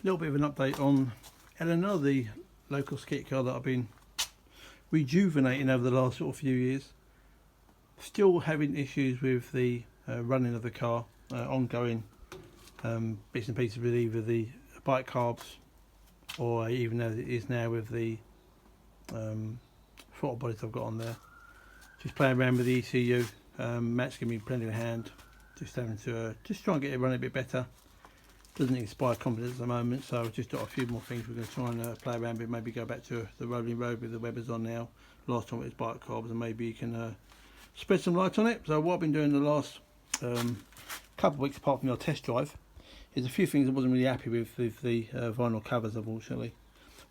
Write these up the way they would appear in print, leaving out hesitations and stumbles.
little bit of an update on Eleanor, the Locost kit car that I've been rejuvenating over the last sort of few years. Still having issues with the running of the car, ongoing bits and pieces with either the bike carbs or even as it is now with the throttle bodies I've got on there. Just playing around with the ECU. Matt's giving me plenty of hand, just having to just try and get it running a bit better. Doesn't inspire confidence at the moment, so I've just got a few more things we're going to try and play around with. Maybe go back to the rolling road with the Webbers on now. Last time it was bike carbs, and maybe you can spread some light on it. So what I've been doing the last couple of weeks, apart from your test drive, is a few things I wasn't really happy with the vinyl covers, unfortunately.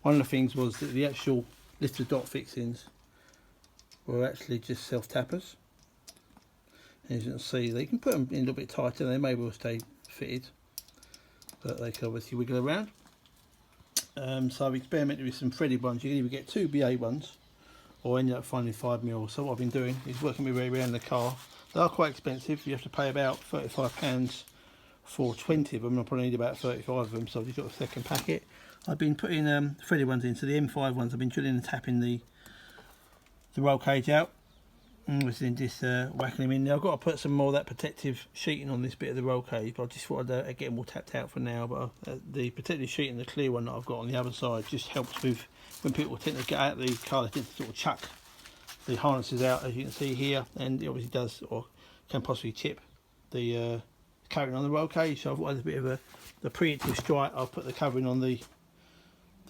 One of the things was that the actual lifter dot fixings were actually just self tappers. As you can see, they can put them in a little bit tighter, they may well stay fitted, but they can obviously wiggle around. So I've experimented with some threaded ones. You can either get 2 BA ones or end up finding 5mm. So what I've been doing is working my way around the car. They are quite expensive. You have to pay about £35 for 20 of them. I probably need about 35 of them, so I've just got a second packet. I've been putting threaded ones in, so the M5 ones I've been drilling and tapping the roll cage out. And just whacking them in there. I've got to put some more of that protective sheeting on this bit of the roll cage, but I just thought I'd get them all tapped out for now. But the protective sheeting, the clear one that I've got on the other side, just helps with when people tend to get out of the car, they tend to sort of chuck the harnesses out, as you can see here, and it obviously does or can possibly chip the covering on the roll cage. So I've got a bit of the preemptive strike. I've put the covering on the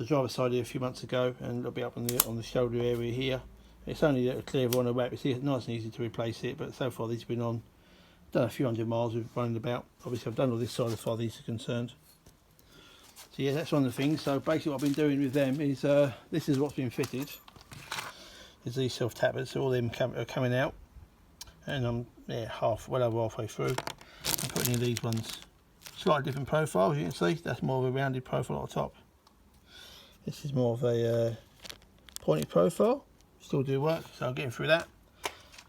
driver's side here a few months ago, and it'll be up on the shoulder area here. It's only a clear one a wrap. It's nice and easy to replace it, but so far these have been on, done a few hundred miles we've running about. Obviously I've done all this side as far as these are concerned. So yeah, that's one of the things. So basically what I've been doing with them is, this is what's been fitted, is these self tappers. So all them are coming out, and I'm well over halfway through. I'm putting in these ones, slightly different profile, as you can see. That's more of a rounded profile at the top. This is more of a pointed profile. Still do work, so I'm getting through that.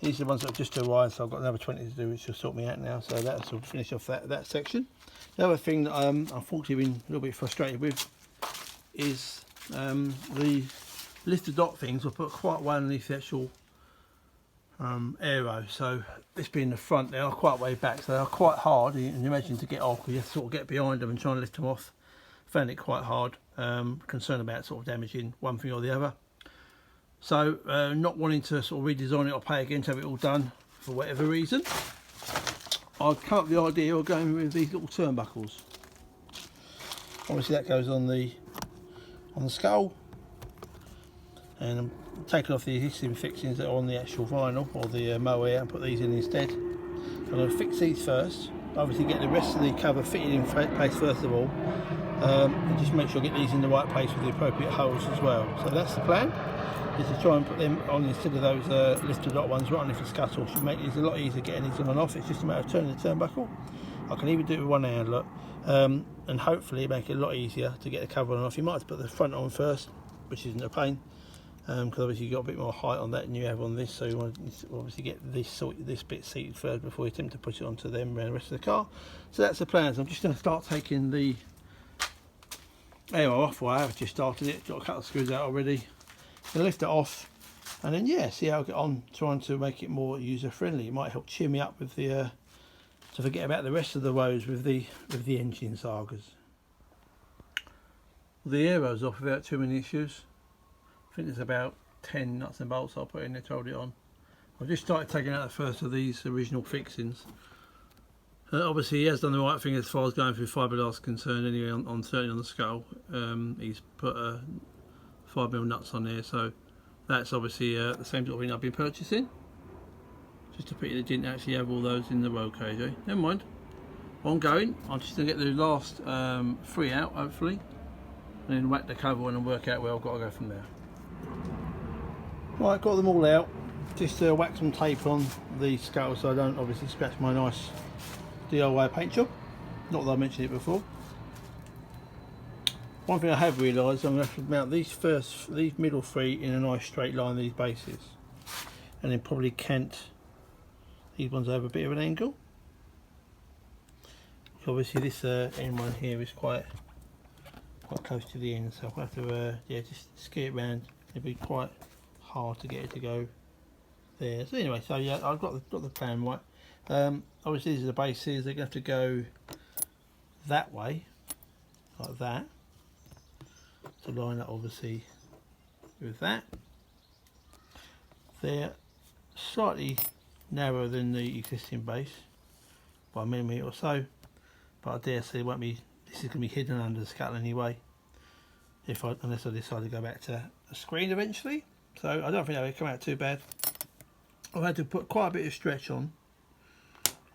These are the ones that have just arrived, so I've got another 20 to do, which will sort me out now. So that'll sort of finish off that section. The other thing that I'm unfortunately been a little bit frustrated with is the lifter dot things will put quite way underneath the actual aero. So this being the front, they are quite way back, so they are quite hard. You can imagine to get off, because you have to sort of get behind them and try and lift them off. Found it quite hard. Concerned about sort of damaging one thing or the other. So not wanting to sort of redesign it or pay again to have it all done for whatever reason, I've come up with the idea of going with these little turnbuckles. Obviously that goes on the skull, and I'm taking off the existing fixings that are on the actual vinyl or the mohair and put these in instead. I'm going to fix these first, obviously get the rest of the cover fitted in place first of all, and just make sure I get these in the right place with the appropriate holes as well. So that's the plan, is to try and put them on instead of those lifter dot ones right underneath the scuttle. Should make these a lot easier getting these on and off. It's just a matter of turning the turnbuckle. I can even do it with one hand, look, and hopefully make it a lot easier to get the cover on and off. You might have to put the front on first, which isn't a pain, because obviously you've got a bit more height on that than you have on this, so you want to obviously get this bit seated first before you attempt to push it onto them around the rest of the car. So that's the plan. So I'm just going to start taking the aero off. Well, I have just started it, got a couple of screws out already. Gonna lift it off, and then see how I get on trying to make it more user friendly. It might help cheer me up with the to forget about the rest of the woes with the engine sagas. The aero's off without too many issues. I think there's about 10 nuts and bolts I'll put in there to hold it on. I've just started taking out the first of these original fixings. Obviously he has done the right thing as far as going through fiberglass concerned anyway, certainly on the skull. He's put 5mm nuts on there, so that's obviously the same sort of thing I've been purchasing. Just to pity they didn't actually have all those in the roll cage, Never mind. Ongoing, I'm just going to get the last 3 out hopefully, and then whack the cover on and work out where I've got to go from there. Right, got them all out. Just whack some tape on the skull so I don't obviously scratch my nice DIY paint job. Not that I mentioned it before. One thing I have realised, I'm going to have to mount these middle 3 in a nice straight line, these bases, and then probably cant these ones over a bit of an angle. Obviously this end one here is quite quite close to the end, so I'll have to yeah, just ski it round. It'll be quite hard to get it to go there. So anyway, so yeah, I've got the plan right. Obviously these are the bases. They're going to have to go that way, like that, to line up obviously with that. They're slightly narrower than the existing base by a millimetre or so, but I dare say it won't be. This is going to be hidden under the scuttle anyway, unless I decide to go back to a screen eventually. So I don't think that will come out too bad. I've had to put quite a bit of stretch on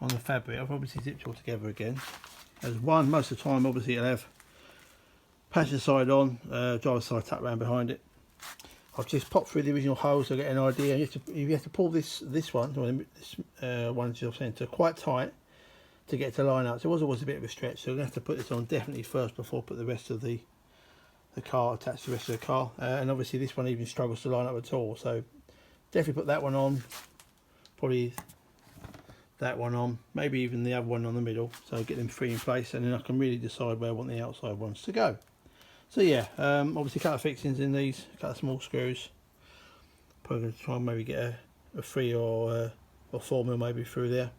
the fabric. I've obviously zipped it all together again. As one, most of the time obviously it'll have passenger side on, driver side tucked around behind it. I've just popped through the original holes to get an idea. You have to pull this one, or this one to your centre, quite tight to get it to line up. So it was always a bit of a stretch. So I'm going to have to put this on definitely first before I put the rest of the car, attach the rest of the car. And obviously this one even struggles to line up at all. So definitely put that one on, probably that one on, maybe even the other one on the middle. So get them three in place, and then I can really decide where I want the outside ones to go. So yeah, obviously cut the fixings in these, cut the small screws. Probably going to try and maybe get a 3 or 4mm maybe through there.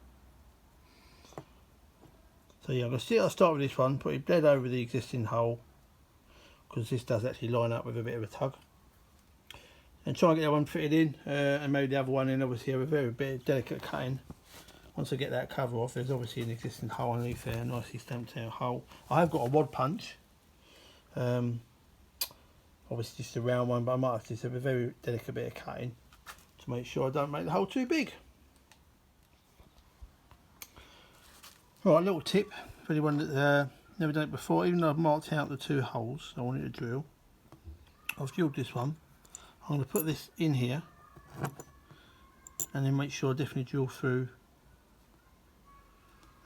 So yeah, I'll start with this one, put it dead over the existing hole, because this does actually line up with a bit of a tug. And try and get that one fitted in, and maybe the other one in. Obviously have a very bit delicate cutting. Once I get that cover off, there's obviously an existing hole underneath there, a nicely stamped out hole. I have got a wad punch. Obviously just a round one, but I might have to just have a very delicate bit of cutting to make sure I don't make the hole too big. Right, a little tip for anyone that never done it before. Even though I've marked out the 2 holes I wanted to drill, I've drilled this one. I'm going to put this in here and then make sure I definitely drill through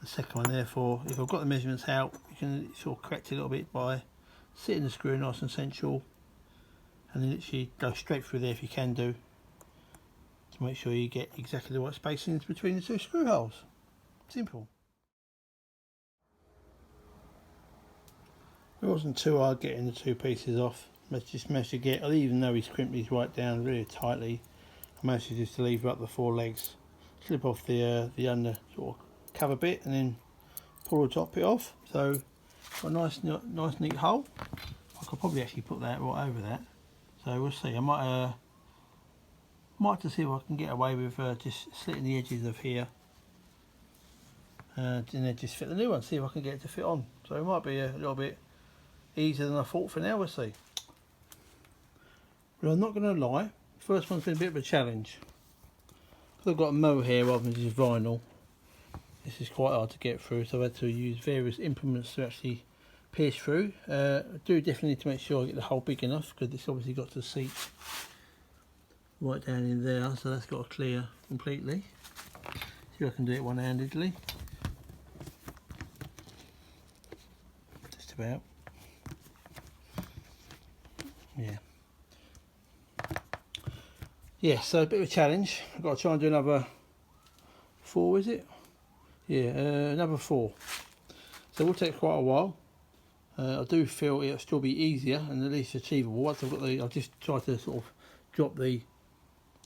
the second one. Therefore, if I've got the measurements out, you can sort of correct it a little bit by sitting the screw nice and central, and then literally go straight through there if you can do, to make sure you get exactly the right spacings between the 2 screw holes. Simple. It wasn't too hard getting the 2 pieces off. I just managed to get, even though he's crimped these right down really tightly, I managed to just lever up the 4 legs, slip off the under sort of cover bit, and then pull the top bit off. So got a nice neat hole. I could probably actually put that right over that. So we'll see. I might have to see if I can get away with just slitting the edges of here, and then just fit the new one. See if I can get it to fit on. So it might be a little bit easier than I thought for now. We'll see. But I'm not going to lie, the first one's been a bit of a challenge. Because I've got a mohair rather than just vinyl, this is quite hard to get through, so I've had to use various implements to actually pierce through. I do definitely need to make sure I get the hole big enough, because it's obviously got to seat right down in there, so that's got to clear completely. See if I can do it one-handedly. Just about. Yeah. Yeah, so a bit of a challenge. I've got to try and do another 4, is it? Yeah, another 4. So it will take quite a while. I do feel it'll still be easier and at least achievable. Once I've got I'll just try to sort of drop the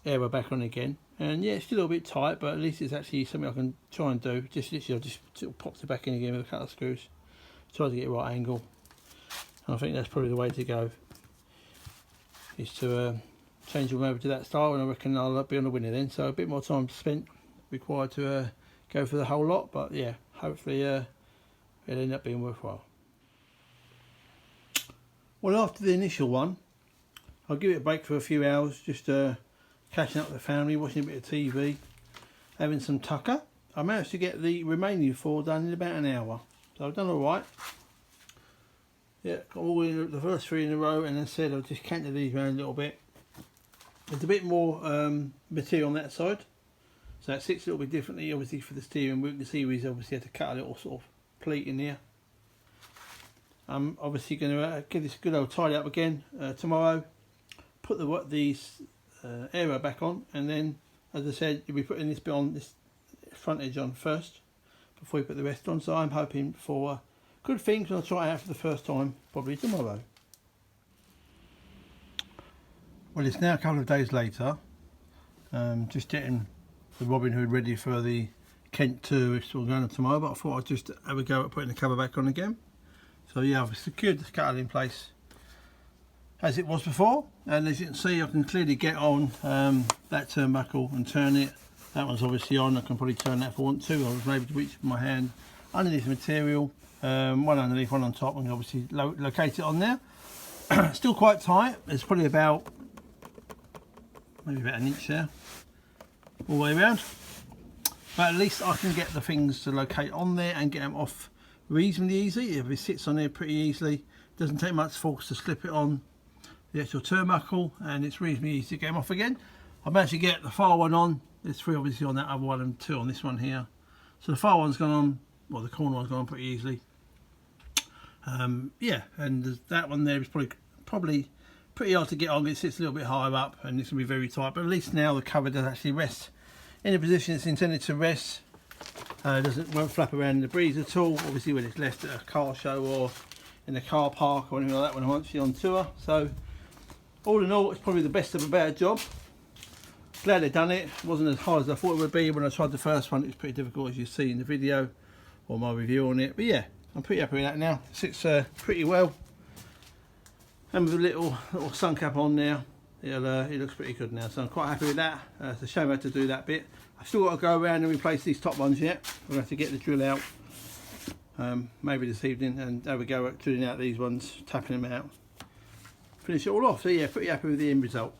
aero back on again. And yeah, it's still a little bit tight, but at least it's actually something I can try and do. Just literally, I'll just sort of pop it back in again with a couple of screws. Try to get the right angle. And I think that's probably the way to go. Is to change them over to that style, and I reckon I'll be on the winner then. So a bit more time spent required to go for the whole lot, but yeah, hopefully it'll end up being worthwhile. Well, after the initial one, I'll give it a break for a few hours, just catching up with the family, watching a bit of TV, having some tucker. I managed to get the remaining 4 done in about an hour, so I've done alright. Yeah, got all the first 3 in a row, and as I said, I'll just canter these around a little bit. There's a bit more material on that side, so it sits a little bit differently. Obviously for the steering wheel, you can see we've obviously had to cut a little sort of pleat in here. I'm obviously going to give this a good old tidy up again tomorrow, put the aero back on, and then, as I said, you'll be putting this bit on, this front edge on first before you put the rest on. So I'm hoping for good things. I'll try it out for the first time probably tomorrow. Well, it's now a couple of days later. Just getting the Robin Hood ready for the Kent 2, which we're going on tomorrow, but I thought I'd just have a go at putting the cover back on again. So yeah, I've secured the scuttle in place as it was before, and as you can see I can clearly get on that turnbuckle and turn it. That one's obviously on. I can probably turn that if I want to. I was able to reach with my hand underneath the material, one underneath, one on top, and obviously locate it on there. Still quite tight. It's probably about maybe about an inch there all the way around, but at least I can get the things to locate on there and get them off reasonably easy. If it sits on there pretty easily, doesn't take much force to slip it on the actual turnbuckle, and it's reasonably easy to get them off again. I've managed to get the far one on. There's 3 obviously on that other one and 2 on this one here, so the far one's gone on, well the corner one's gone on pretty easily. Yeah, and that one there is probably pretty hard to get on. It sits a little bit higher up and it's going to be very tight, but at least now the cover does actually rest in the position it's intended to rest. Won't flap around in the breeze at all, obviously when it's left at a car show or in a car park or anything like that when I'm actually on tour. So all in all, it's probably the best of a bad job. Glad they've done it. It wasn't as hard as I thought it would be. When I tried the first one, it was pretty difficult, as you see in the video or my review on it, but yeah, I'm pretty happy with that now. It sits pretty well, and with a little sun cap on there, it looks pretty good now, so I'm quite happy with that. It's a shame I had to do that bit. I've still got to go around and replace these top ones yet. We'll have to get the drill out maybe this evening and have a go at drilling out these ones, tapping them out, finish it all off. So yeah, pretty happy with the end result.